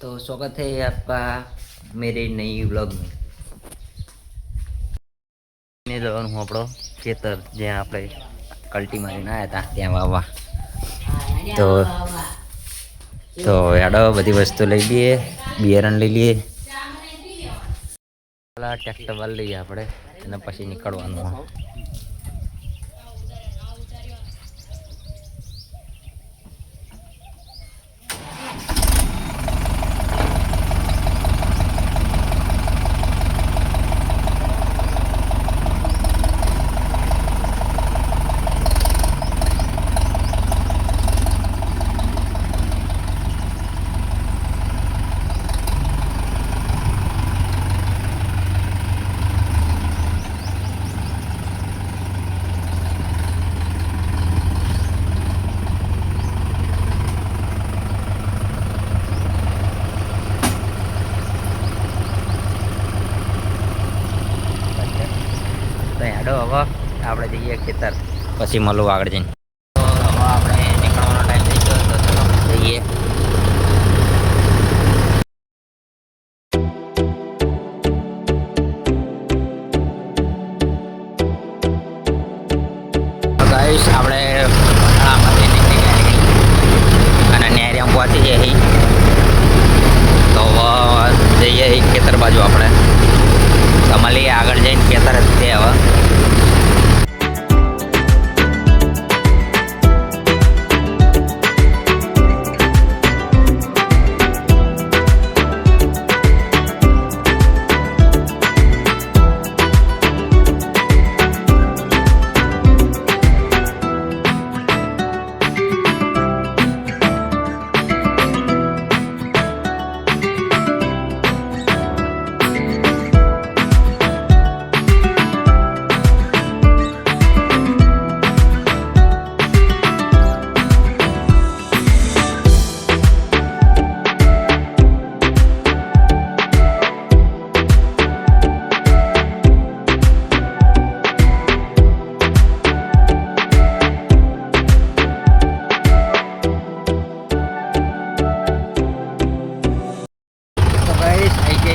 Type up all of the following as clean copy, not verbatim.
तो स्वागत है आपका मेरे नई व्लॉग में। ને જવાનું આપણો ખેતર જ્યાં આપણે કલ્ટી મારીને આવ્યા હતા ત્યાં વાવવા. તો તો યાડો બધી વસ્તુ લઈ લઈએ, બિયારણ લઈ લઈએ, ટ્રેક્ટર વાળી લઈએ આપણે અને પછી નીકળવાનું. તો હેડો હવે આપણે જઈએ ખેતર, પછી મળું આગળ જઈને. તો હવે આપણે નીકળવાનો ટાઈમ થઈ ગયો, તો ચલો જઈએ. ગાઈસ આપણે આમાંથી નીકળી ગયા અને નેરિયામાં પહોંચી જઈએ. તો જઈએ ખેતર બાજુ આપણે. મળીએ આગળ જઈને ખેતર જ છે હવે.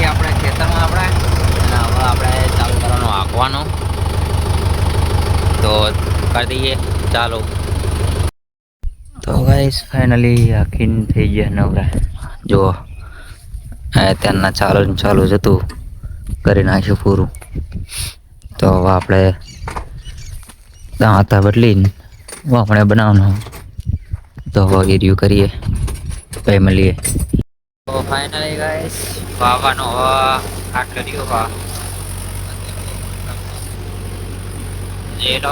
આપણે ખેતરમાં આપણે હવે આપણે ચાલુ કરવાનું હાંકવાનું. તો કરી દઈએ ચાલો. તો ગાઈસ ફાઇનલી હાંકીને થઈ ગયા નવરા. જો ત્યારના ચાલુ જ હતું, કરી નાખ્યું પૂરું. તો હવે આપણે દાંતા બદલીને આપણે બનાવવાનું. તો હવે એરિયું કરીએ, પછી મળીએ. તો ફાઇનલી ગાઈસ વાવવાનો આટલો રહ્યો. લો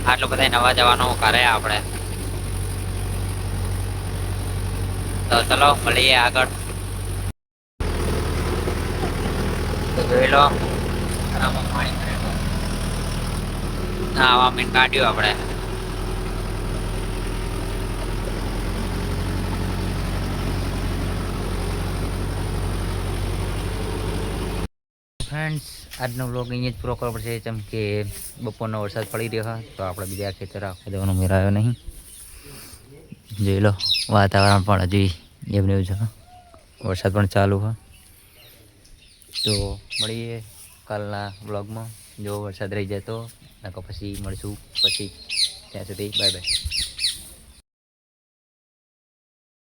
આટલું બધા નવા જવાનું કરે આપણે. તો ચલો મળીએ આગળ. જોઈ લો આવા મીન કાઢ્યું આપણે. ફ્રેન્ડ્સ આજનો વ્લોગ અહીંયા જ પૂરો કરવો પડશે, જેમ કે બપોરનો વરસાદ પડી રહ્યો. તો આપણે બીજા ખેતર આખો દેવાનો મેળ આવ્યો નહીં. જોઈ લો વાતાવરણ પણ હજી એવું છે, વરસાદ પણ ચાલુ હોય. તો મળીએ કાલના વ્લોગમાં. જો વરસાદ રહી જાય તો પછી મળીશું પછી. ત્યાં સુધી બાય બાય.